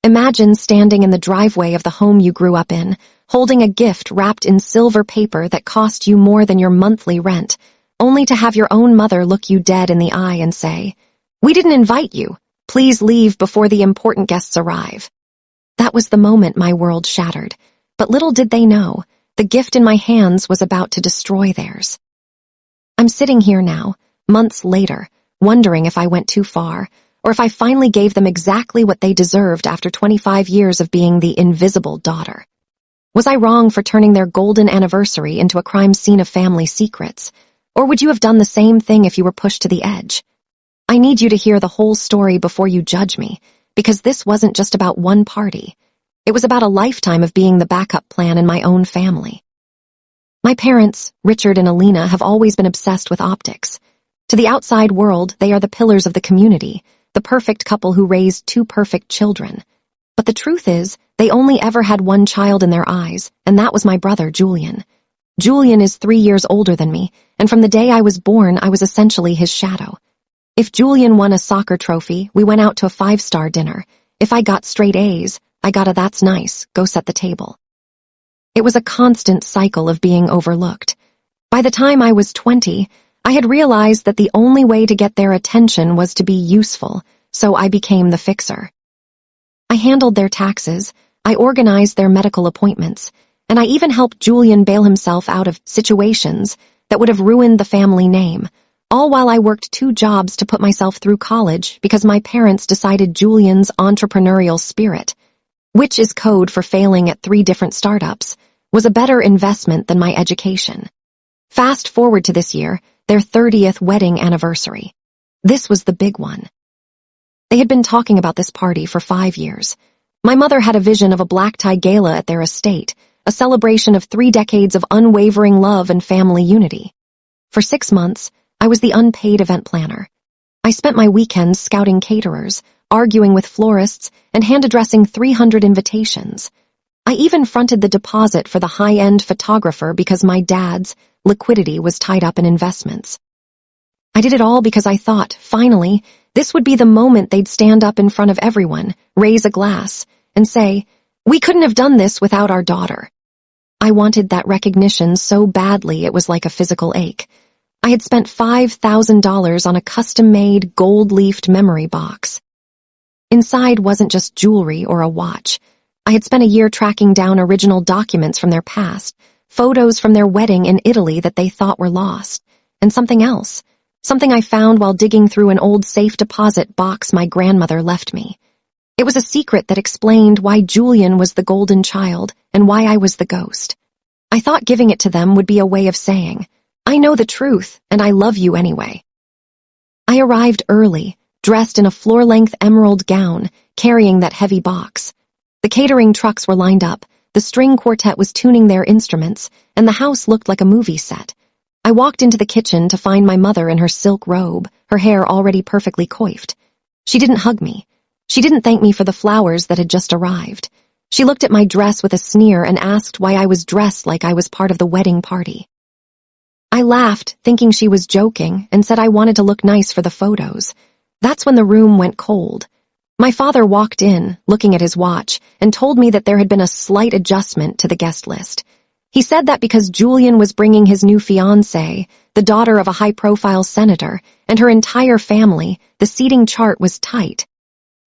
Imagine standing in the driveway of the home you grew up in, holding a gift wrapped in silver paper that cost you more than your monthly rent, only to have your own mother look you dead in the eye and say, "We didn't invite you. Please leave before the important guests arrive." That was the moment my world shattered. But little did they know, the gift in my hands was about to destroy theirs. I'm sitting here now, months later, wondering if I went too far, or if I finally gave them exactly what they deserved after 25 years of being the invisible daughter. Was I wrong for turning their golden anniversary into a crime scene of family secrets? Or would you have done the same thing if you were pushed to the edge? I need you to hear the whole story before you judge me, because this wasn't just about one party. It was about a lifetime of being the backup plan in my own family. My parents, Richard and Alina, have always been obsessed with optics. To the outside world, they are the pillars of the community, the perfect couple who raised two perfect children. But the truth is, they only ever had one child in their eyes, and that was my brother, Julian. Julian is 3 years older than me, and from the day I was born, I was essentially his shadow. If Julian won a soccer trophy, we went out to a 5-star dinner. If I got straight A's, I got a "that's nice, go set the table." It was a constant cycle of being overlooked. By the time I was 20, I had realized that the only way to get their attention was to be useful, so I became the fixer. I handled their taxes, I organized their medical appointments, and I even helped Julian bail himself out of situations that would have ruined the family name, all while I worked 2 jobs to put myself through college because my parents decided Julian's entrepreneurial spirit, which is code for failing at 3 different startups, was a better investment than my education. Fast forward to this year, their 30th wedding anniversary. This was the big one. They had been talking about this party for 5 years. My mother had a vision of a black-tie gala at their estate, a celebration of 3 decades of unwavering love and family unity. For 6 months, I was the unpaid event planner. I spent my weekends scouting caterers, arguing with florists, and hand-addressing 300 invitations. I even fronted the deposit for the high-end photographer because my dad's liquidity was tied up in investments. I did it all because I thought, finally, this would be the moment they'd stand up in front of everyone, raise a glass, and say, "We couldn't have done this without our daughter." I wanted that recognition so badly it was like a physical ache. I had spent $5,000 on a custom-made, gold-leafed memory box. Inside wasn't just jewelry or a watch. I had spent a year tracking down original documents from their past, photos from their wedding in Italy that they thought were lost, and something else, something I found while digging through an old safe deposit box my grandmother left me. It was a secret that explained why Julian was the golden child and why I was the ghost. I thought giving it to them would be a way of saying, "I know the truth, and I love you anyway." I arrived early, dressed in a floor-length emerald gown, carrying that heavy box. The catering trucks were lined up, the string quartet was tuning their instruments, and the house looked like a movie set. I walked into the kitchen to find my mother in her silk robe, her hair already perfectly coiffed. She didn't hug me. She didn't thank me for the flowers that had just arrived. She looked at my dress with a sneer and asked why I was dressed like I was part of the wedding party. I laughed, thinking she was joking, and said I wanted to look nice for the photos. That's when the room went cold. My father walked in, looking at his watch, and told me that there had been a slight adjustment to the guest list. He said that because Julian was bringing his new fiancée, the daughter of a high-profile senator, and her entire family, the seating chart was tight.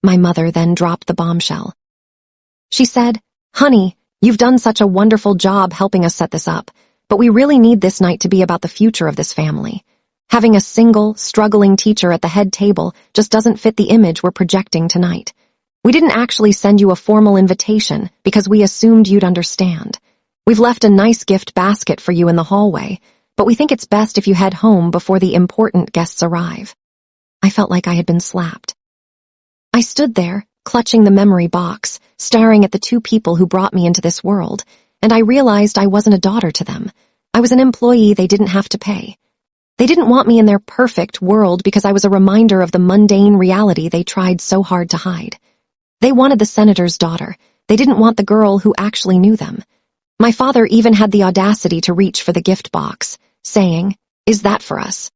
My mother then dropped the bombshell. She said, "Honey, you've done such a wonderful job helping us set this up, but we really need this night to be about the future of this family. Having a single, struggling teacher at the head table just doesn't fit the image we're projecting tonight. We didn't actually send you a formal invitation because we assumed you'd understand. We've left a nice gift basket for you in the hallway, but we think it's best if you head home before the important guests arrive." I felt like I had been slapped. I stood there, clutching the memory box, staring at the 2 people who brought me into this world, and I realized I wasn't a daughter to them. I was an employee they didn't have to pay. They didn't want me in their perfect world because I was a reminder of the mundane reality they tried so hard to hide. They wanted the senator's daughter. They didn't want the girl who actually knew them. My father even had the audacity to reach for the gift box, saying, "Is that for us?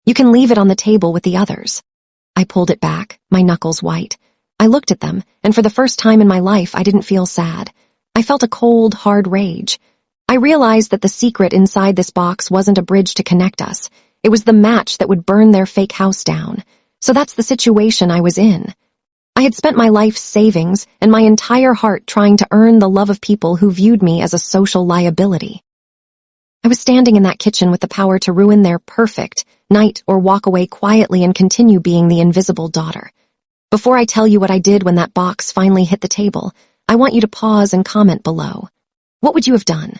You can leave it on the table with the others." I pulled it back, my knuckles white. I looked at them, and for the first time in my life, I didn't feel sad. I felt a cold, hard rage. I realized that the secret inside this box wasn't a bridge to connect us. It was the match that would burn their fake house down. So that's the situation I was in. I had spent my life's savings and my entire heart trying to earn the love of people who viewed me as a social liability. I was standing in that kitchen with the power to ruin their perfect night or walk away quietly and continue being the invisible daughter. Before I tell you what I did when that box finally hit the table, I want you to pause and comment below. What would you have done?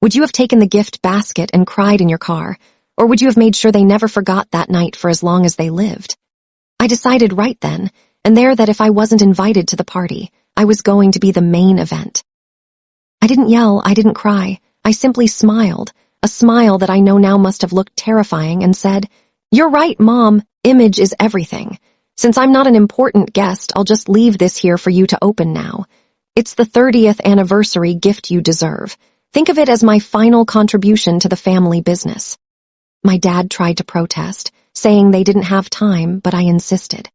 Would you have taken the gift basket and cried in your car, or would you have made sure they never forgot that night for as long as they lived? I decided right then and there that if I wasn't invited to the party, I was going to be the main event. I didn't yell, I didn't cry, I simply smiled, a smile that I know now must have looked terrifying, and said, "You're right, Mom, image is everything. Since I'm not an important guest, I'll just leave this here for you to open now. It's the 30th anniversary gift you deserve. Think of it as my final contribution to the family business." My dad tried to protest, saying they didn't have time, but I insisted.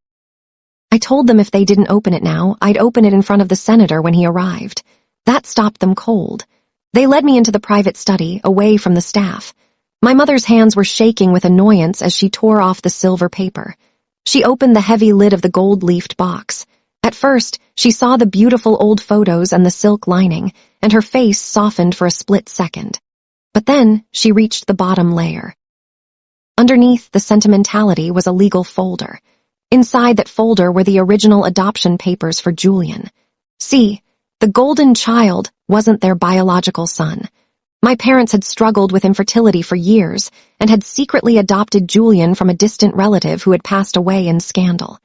I told them if they didn't open it now, I'd open it in front of the senator when he arrived. That stopped them cold. They led me into the private study, away from the staff. My mother's hands were shaking with annoyance as she tore off the silver paper. She opened the heavy lid of the gold-leafed box. At first, she saw the beautiful old photos and the silk lining, and her face softened for a split second. But then, she reached the bottom layer. Underneath the sentimentality was a legal folder. Inside that folder were the original adoption papers for Julian. See, the golden child wasn't their biological son. My parents had struggled with infertility for years and had secretly adopted Julian from a distant relative who had passed away in scandal.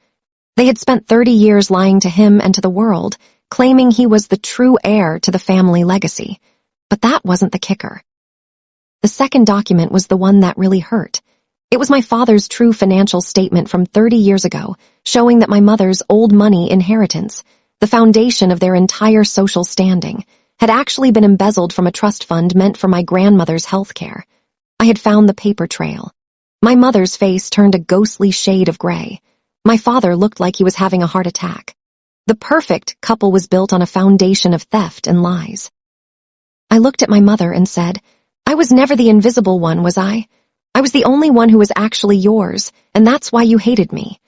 They had spent 30 years lying to him and to the world, claiming he was the true heir to the family legacy. But that wasn't the kicker. The second document was the one that really hurt. It was my father's true financial statement from 30 years ago, showing that my mother's old money inheritance, the foundation of their entire social standing, had actually been embezzled from a trust fund meant for my grandmother's health care. I had found the paper trail. My mother's face turned a ghostly shade of gray. My father looked like he was having a heart attack. The perfect couple was built on a foundation of theft and lies. I looked at my mother and said, "I was never the invisible one, was I? I was the only one who was actually yours, and that's why you hated me.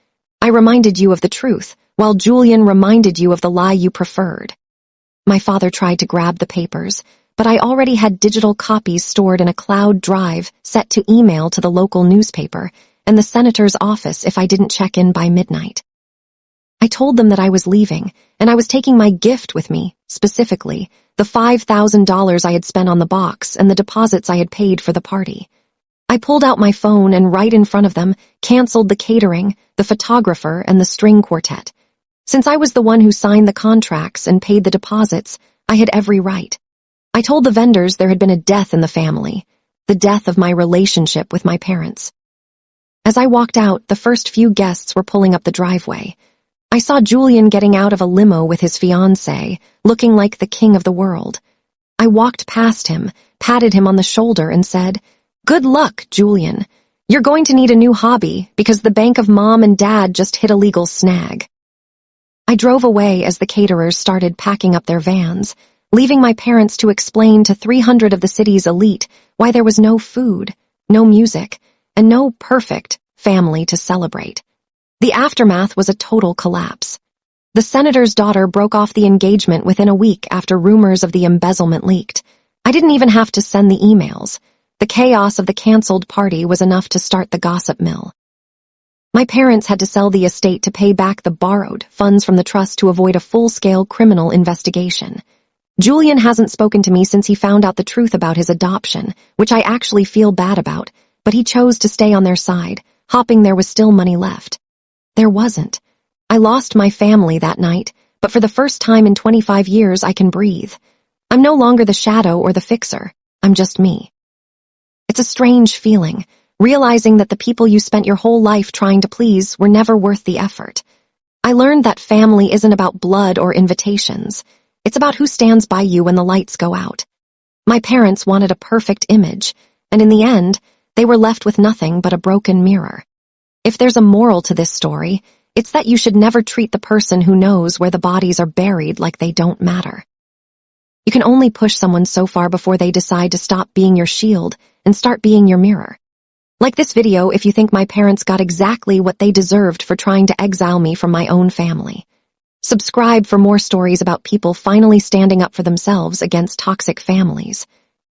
I reminded you of the truth, while Julian reminded you of the lie you preferred." My father tried to grab the papers, but I already had digital copies stored in a cloud drive set to email to the local newspaper and the senator's office if I didn't check in by midnight. I told them that I was leaving, and I was taking my gift with me, specifically, the $5,000 I had spent on the box and the deposits I had paid for the party. I pulled out my phone and right in front of them canceled the catering, the photographer, and the string quartet. Since I was the one who signed the contracts and paid the deposits, I had every right. I told the vendors there had been a death in the family, the death of my relationship with my parents. As I walked out, the first few guests were pulling up the driveway. I saw Julian getting out of a limo with his fiancée, looking like the king of the world. I walked past him, patted him on the shoulder, and said, "Good luck, Julian. You're going to need a new hobby because the bank of Mom and Dad just hit a legal snag." I drove away as the caterers started packing up their vans, leaving my parents to explain to 300 of the city's elite why there was no food, no music, and no perfect family to celebrate. The aftermath was a total collapse. The senator's daughter broke off the engagement within a week after rumors of the embezzlement leaked. I didn't even have to send the emails. The chaos of the canceled party was enough to start the gossip mill. My parents had to sell the estate to pay back the borrowed funds from the trust to avoid a full-scale criminal investigation. Julian hasn't spoken to me since he found out the truth about his adoption, which I actually feel bad about, but he chose to stay on their side, hoping there was still money left. There wasn't. I lost my family that night, but for the first time in 25 years I can breathe. I'm no longer the shadow or the fixer. I'm just me. It's a strange feeling, realizing that the people you spent your whole life trying to please were never worth the effort. I learned that family isn't about blood or invitations. It's about who stands by you when the lights go out. My parents wanted a perfect image, and in the end, they were left with nothing but a broken mirror. If there's a moral to this story, It's that you should never treat the person who knows where the bodies are buried like they don't matter. You can only push someone so far before they decide to stop being your shield and start being your mirror. Like this video if you think my parents got exactly what they deserved for trying to exile me from my own family. Subscribe for more stories about people finally standing up for themselves against toxic families.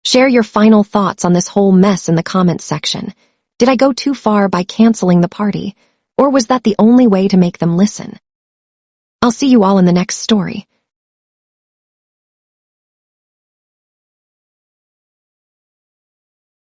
Share your final thoughts on this whole mess in the comments section. Did I go too far by canceling the party, or was that the only way to make them listen? I'll see you all in the next story.